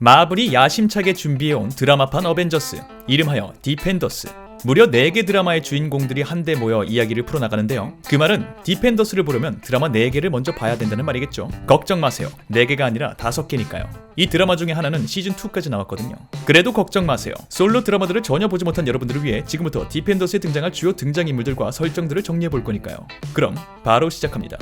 마블이 야심차게 준비해온 드라마판 어벤져스, 이름하여 디펜더스. 무려 4개 드라마의 주인공들이 한데 모여 이야기를 풀어나가는데요. 그 말은 디펜더스를 보려면 드라마 4개를 먼저 봐야 된다는 말이겠죠. 걱정 마세요. 4개가 아니라 5개니까요. 이 드라마 중에 하나는 시즌2까지 나왔거든요. 그래도 걱정 마세요. 솔로 드라마들을 전혀 보지 못한 여러분들을 위해 지금부터 디펜더스에 등장할 주요 등장인물들과 설정들을 정리해볼 거니까요. 그럼 바로 시작합니다.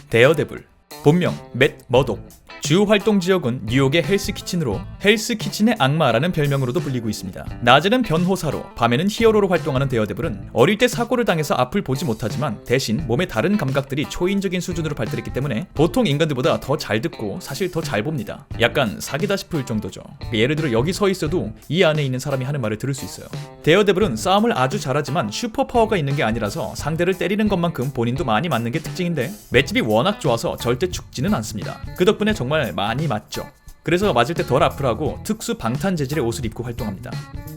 데어데블, 본명 맷 머독. 주 활동 지역은 뉴욕의 헬스키친으로 헬스키친의 악마라는 별명으로도 불리고 있습니다. 낮에는 변호사로, 밤에는 히어로로 활동하는 데어데블은 어릴 때 사고를 당해서 앞을 보지 못하지만 대신 몸의 다른 감각들이 초인적인 수준으로 발달했기 때문에 보통 인간들보다 더 잘 듣고 사실 더 잘 봅니다. 약간 사기다 싶을 정도죠. 예를 들어 여기 서 있어도 이 안에 있는 사람이 하는 말을 들을 수 있어요. 데어데블은 싸움을 아주 잘하지만 슈퍼파워가 있는 게 아니라서 상대를 때리는 것만큼 본인도 많이 맞는 게 특징인데 맷집이 워낙 좋아서 절대 죽지는 않습니다. 그 덕분에 정말 많이 맞죠. 그래서 맞을 때 덜 아프라고 특수 방탄 재질의 옷을 입고 활동합니다.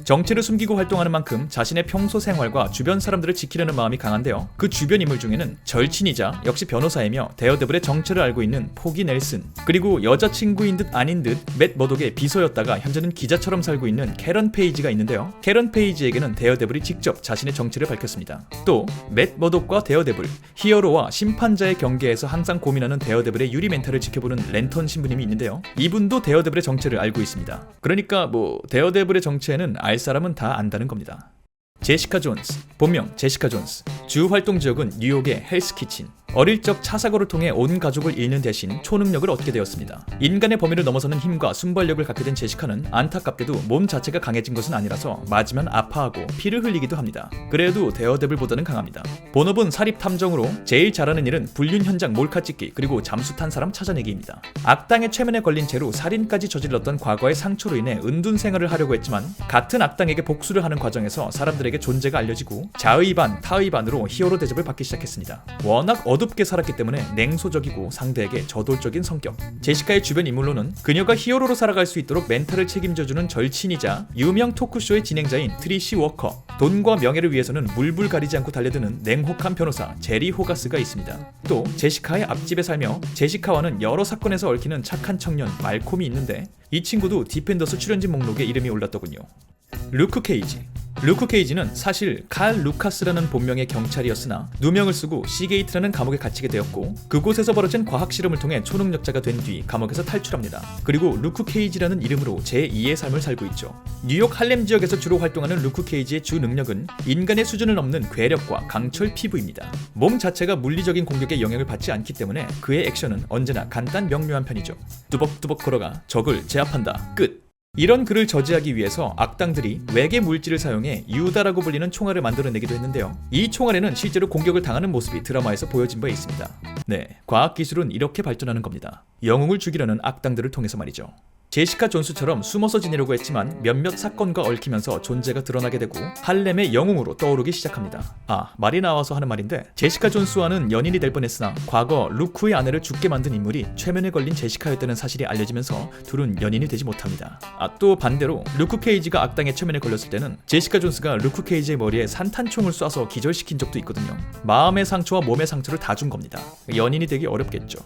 정체를 숨기고 활동하는 만큼 자신의 평소 생활과 주변 사람들을 지키려는 마음이 강한데요. 그 주변 인물 중에는 절친이자 역시 변호사이며 데어데블의 정체를 알고 있는 포기 넬슨, 그리고 여자친구인 듯 아닌 듯 맷 머독의 비서였다가 현재는 기자처럼 살고 있는 캐런 페이지가 있는데요. 캐런 페이지에게는 데어데블이 직접 자신의 정체를 밝혔습니다. 또 맷 머독과 데어데블, 히어로와 심판자의 경계에서 항상 고민하는 데어데블의 유리 멘탈을 지켜보는 랜턴 신부님이 있는데요. 이분도 데어데블의 정체를 알고 있습니다. 그러니까 데어데블의 정체는 알 사람은 다 안다는 겁니다. 제시카 존스, 본명 제시카 존스. 주 활동 지역은 뉴욕의 헬스키친. 어릴 적 차 사고를 통해 온 가족을 잃는 대신 초능력을 얻게 되었습니다. 인간의 범위를 넘어서는 힘과 순발력을 갖게 된 제시카는 안타깝게도 몸 자체가 강해진 것은 아니라서 맞으면 아파하고 피를 흘리기도 합니다. 그래도 데어데블보다는 강합니다. 본업은 사립 탐정으로 제일 잘하는 일은 불륜 현장 몰카 찍기 그리고 잠수 탄 사람 찾아내기입니다. 악당의 최면에 걸린 채로 살인까지 저질렀던 과거의 상처로 인해 은둔 생활을 하려고 했지만 같은 악당에게 복수를 하는 과정에서 사람들에게 존재가 알려지고 자의반 타의반으로 히어로 대접을 받기 시작했습니다. 워낙 어둡게 살았기 때문에 냉소적이고 상대에게 저돌적인 성격. 제시카의 주변 인물로는 그녀가 히어로로 살아갈 수 있도록 멘탈을 책임져주는 절친이자 유명 토크쇼의 진행자인 트리시 워커, 돈과 명예를 위해서는 물불 가리지 않고 달려드는 냉혹한 변호사 제리 호가스가 있습니다. 또 제시카의 앞집에 살며 제시카와는 여러 사건에서 얽히는 착한 청년 말콤이 있는데 이 친구도 디펜더스 출연진 목록에 이름이 올랐더군요. 루크 케이지. 루크 케이지는 사실 칼 루카스라는 본명의 경찰이었으나 누명을 쓰고 시게이트라는 감옥에 갇히게 되었고 그곳에서 벌어진 과학 실험을 통해 초능력자가 된 뒤 감옥에서 탈출합니다. 그리고 루크 케이지라는 이름으로 제2의 삶을 살고 있죠. 뉴욕 할렘 지역에서 주로 활동하는 루크 케이지의 주 능력은 인간의 수준을 넘는 괴력과 강철 피부입니다. 몸 자체가 물리적인 공격에 영향을 받지 않기 때문에 그의 액션은 언제나 간단 명료한 편이죠. 뚜벅뚜벅 걸어가 적을 제압한다. 끝! 이런 그를 저지하기 위해서 악당들이 외계 물질을 사용해 유다라고 불리는 총알을 만들어내기도 했는데요. 이 총알에는 실제로 공격을 당하는 모습이 드라마에서 보여진 바 있습니다. 네, 과학기술은 이렇게 발전하는 겁니다. 영웅을 죽이려는 악당들을 통해서 말이죠. 제시카 존스처럼 숨어서 지내려고 했지만 몇몇 사건과 얽히면서 존재가 드러나게 되고 할렘의 영웅으로 떠오르기 시작합니다. 말이 나와서 하는 말인데 제시카 존스와는 연인이 될 뻔했으나 과거 루크의 아내를 죽게 만든 인물이 최면에 걸린 제시카였다는 사실이 알려지면서 둘은 연인이 되지 못합니다. 또 반대로 루크 케이지가 악당의 최면에 걸렸을 때는 제시카 존스가 루크 케이지의 머리에 산탄총을 쏴서 기절시킨 적도 있거든요. 마음의 상처와 몸의 상처를 다 준 겁니다. 연인이 되기 어렵겠죠.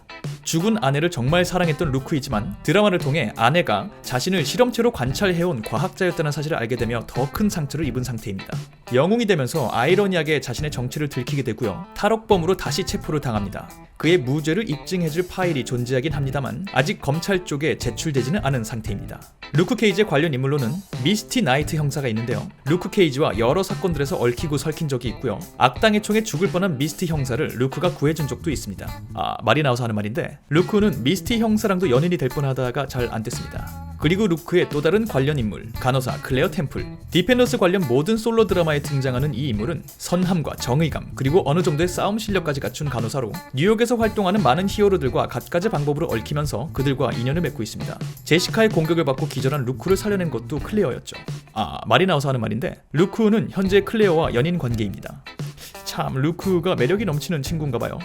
죽은 아내를 정말 사랑했던 루크이지만 드라마를 통해 아내가 자신을 실험체로 관찰해온 과학자였다는 사실을 알게 되며 더 큰 상처를 입은 상태입니다. 영웅이 되면서 아이러니하게 자신의 정체를 들키게 되고요. 탈옥범으로 다시 체포를 당합니다. 그의 무죄를 입증해줄 파일이 존재하긴 합니다만 아직 검찰 쪽에 제출되지는 않은 상태입니다. 루크 케이지의 관련 인물로는 미스티 나이트 형사가 있는데요. 루크 케이지와 여러 사건들에서 얽히고 설킨 적이 있고요. 악당의 총에 죽을 뻔한 미스티 형사를 루크가 구해준 적도 있습니다. 말이 나와서 하는 말인데 루크는 미스티 형사랑도 연인이 될 뻔하다가 잘 안 됐습니다. 그리고 루크의 또 다른 관련 인물, 간호사 클레어 템플. 디펜더스 관련 모든 솔로 드라마에 등장하는 이 인물은 선함과 정의감, 그리고 어느 정도의 싸움 실력까지 갖춘 간호사로 뉴욕에서 활동하는 많은 히어로들과 갖가지 방법으로 얽히면서 그들과 인연을 맺고 있습니다. 제시카의 공격을 받고 기절한 루크를 살려낸 것도 클레어였죠. 말이 나와서 하는 말인데 루크는 현재 클레어와 연인 관계입니다. 참 루크가 매력이 넘치는 친구인가봐요.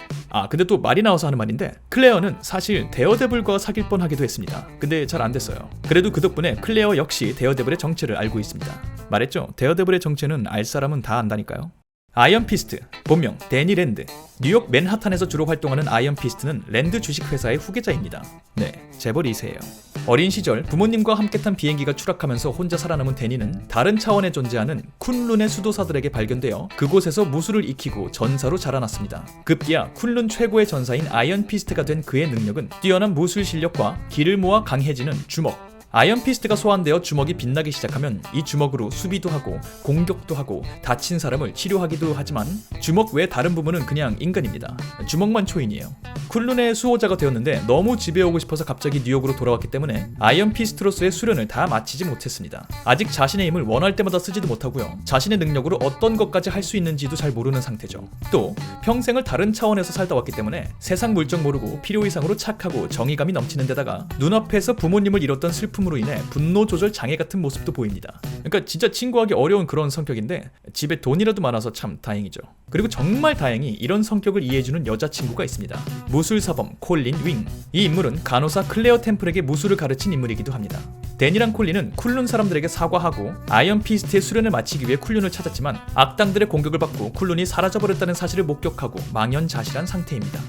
근데 또 말이 나와서 하는 말인데 클레어는 사실 데어데블과 사귈 뻔하기도 했습니다. 근데 잘 안됐어요. 그래도 그 덕분에 클레어 역시 데어데블의 정체를 알고 있습니다. 말했죠? 데어데블의 정체는 알 사람은 다 안다니까요. 아이언 피스트, 본명 데니 랜드. 뉴욕 맨하탄에서 주로 활동하는 아이언 피스트는 랜드 주식회사의 후계자입니다. 네, 재벌 2세예요. 어린 시절 부모님과 함께 탄 비행기가 추락하면서 혼자 살아남은 데니는 다른 차원에 존재하는 쿤룬의 수도사들에게 발견되어 그곳에서 무술을 익히고 전사로 자라났습니다. 급기야 쿤룬 최고의 전사인 아이언 피스트가 된 그의 능력은 뛰어난 무술 실력과 기를 모아 강해지는 주먹. 아이언 피스트가 소환되어 주먹이 빛나기 시작하면 이 주먹으로 수비도 하고 공격도 하고 다친 사람을 치료하기도 하지만 주먹 외 다른 부분은 그냥 인간입니다. 주먹만 초인이에요. 쿤룬의 수호자가 되었는데 너무 집에 오고 싶어서 갑자기 뉴욕으로 돌아왔기 때문에 아이언 피스트로서의 수련을 다 마치지 못했습니다. 아직 자신의 힘을 원할 때마다 쓰지도 못하고요. 자신의 능력으로 어떤 것까지 할 수 있는지도 잘 모르는 상태죠. 또 평생을 다른 차원에서 살다 왔기 때문에 세상 물정 모르고 필요 이상으로 착하고 정의감이 넘치는 데다가 눈앞에서 부모님을 잃었던 슬픔 으로 인해 분노 조절 장애 같은 모습도 보입니다. 그러니까 진짜 친구하기 어려운 그런 성격인데 집에 돈이라도 많아서 참 다행이죠. 그리고 정말 다행히 이런 성격을 이해해주는 여자친구가 있습니다. 무술사범 콜린 윙. 이 인물은 간호사 클레어 템플에게 무술을 가르친 인물이기도 합니다. 데니랑 콜린은 쿨룬 사람들에게 사과하고 아이언 피스트의 수련을 마치기 위해 쿨룬을 찾았지만 악당들의 공격을 받고 쿨룬이 사라져버렸다는 사실을 목격하고 망연자실한 상태입니다.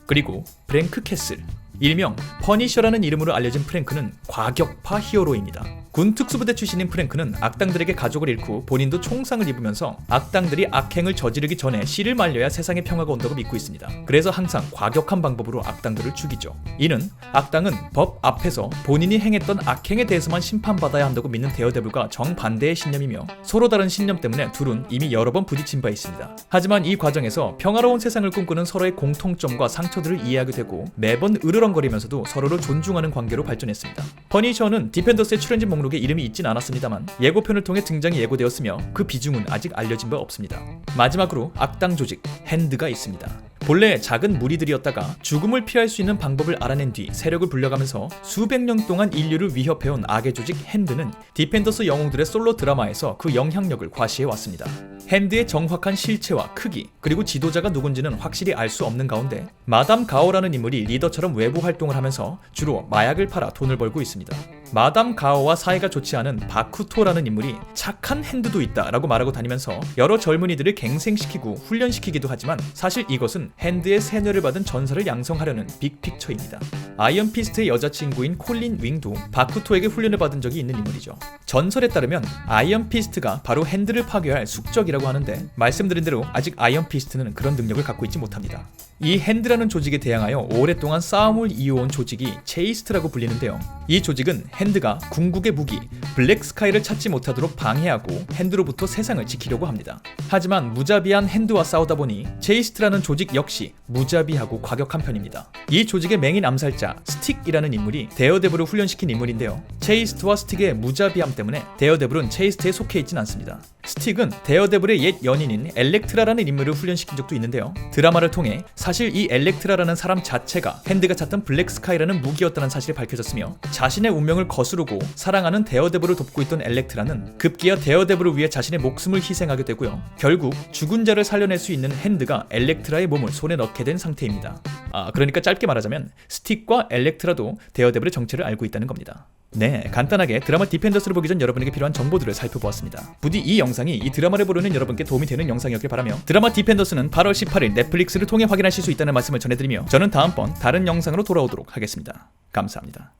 그리고 프랭크 캐슬. 일명 퍼니셔라는 이름으로 알려진 프랭크는 과격파 히어로입니다. 군 특수부대 출신인 프랭크는 악당들에게 가족을 잃고 본인도 총상을 입으면서 악당들이 악행을 저지르기 전에 씨를 말려야 세상에 평화가 온다고 믿고 있습니다. 그래서 항상 과격한 방법으로 악당들을 죽이죠. 이는 악당은 법 앞에서 본인이 행했던 악행에 대해서만 심판받아야 한다고 믿는 데어데블과 정반대의 신념이며 서로 다른 신념 때문에 둘은 이미 여러 번 부딪힌 바 있습니다. 하지만 이 과정에서 평화로운 세상을 꿈꾸는 서로의 공통점과 상처들을 이해하게 되고 매번 으르렁거리면서도 서로를 존중하는 관계로 발전했습니다. 퍼니셔는 디펜더스의 출연진 목록에 이름이 있진 않았습니다만 예고편을 통해 등장이 예고되었으며 그 비중은 아직 알려진 바 없습니다. 마지막으로 악당 조직 핸드가 있습니다. 본래 작은 무리들이었다가 죽음을 피할 수 있는 방법을 알아낸 뒤 세력을 불려가면서 수백 년 동안 인류를 위협해온 악의 조직 핸드는 디펜더스 영웅들의 솔로 드라마에서 그 영향력을 과시해왔습니다. 핸드의 정확한 실체와 크기 그리고 지도자가 누군지는 확실히 알 수 없는 가운데 마담 가오라는 인물이 리더처럼 외부 활동을 하면서 주로 마약을 팔아 돈을 벌고 있습니다. 마담 가오와 사이가 좋지 않은 바쿠토라는 인물이 착한 핸드도 있다 라고 말하고 다니면서 여러 젊은이들을 갱생시키고 훈련시키기도 하지만 사실 이것은 핸드의 세뇌를 받은 전사를 양성하려는 빅픽처입니다. 아이언 피스트의 여자친구인 콜린 윙도 바쿠토에게 훈련을 받은 적이 있는 인물이죠. 전설에 따르면 아이언 피스트가 바로 핸드를 파괴할 숙적이라고 하는데 말씀드린 대로 아직 아이언 피스트는 그런 능력을 갖고 있지 못합니다. 이 핸드라는 조직에 대항하여 오랫동안 싸움을 이어온 조직이 체이스트라고 불리는데요. 이 조직은 핸드가 궁극의 무기 블랙스카이를 찾지 못하도록 방해하고 핸드로부터 세상을 지키려고 합니다. 하지만 무자비한 핸드와 싸우다 보니 체이스트라는 조직 역시 무자비하고 과격한 편입니다. 이 조직의 맹인 암살자 스틱이라는 인물이 데어데블을 훈련시킨 인물인데요. 체이스트와 스틱의 무자비함 때문에 데어데블은 체이스트에 속해 있진 않습니다. 스틱은 데어데블의 옛 연인인 엘렉트라라는 인물을 훈련시킨 적도 있는데요. 드라마를 통해 사실 이 엘렉트라라는 사람 자체가 핸드가 찾던 블랙스카이라는 무기였다는 사실이 밝혀졌으며 자신의 운명을 거스르고 사랑하는 데어데블을 돕고 있던 엘렉트라는 급기야 데어데블을 위해 자신의 목숨을 희생하게 되고요. 결국 죽은 자를 살려낼 수 있는 핸드가 엘렉트라의 몸을 손에 넣게 된 상태입니다. 그러니까 짧게 말하자면 스틱과 엘렉트라도 데어데블의 정체를 알고 있다는 겁니다. 네, 간단하게 드라마 디펜더스를 보기 전 여러분에게 필요한 정보들을 살펴보았습니다. 부디 이 영상이 이 드라마를 보려는 여러분께 도움이 되는 영상이었길 바라며 드라마 디펜더스는 8월 18일 넷플릭스를 통해 확인하실 수 있다는 말씀을 전해드리며 저는 다음번 다른 영상으로 돌아오도록 하겠습니다. 감사합니다.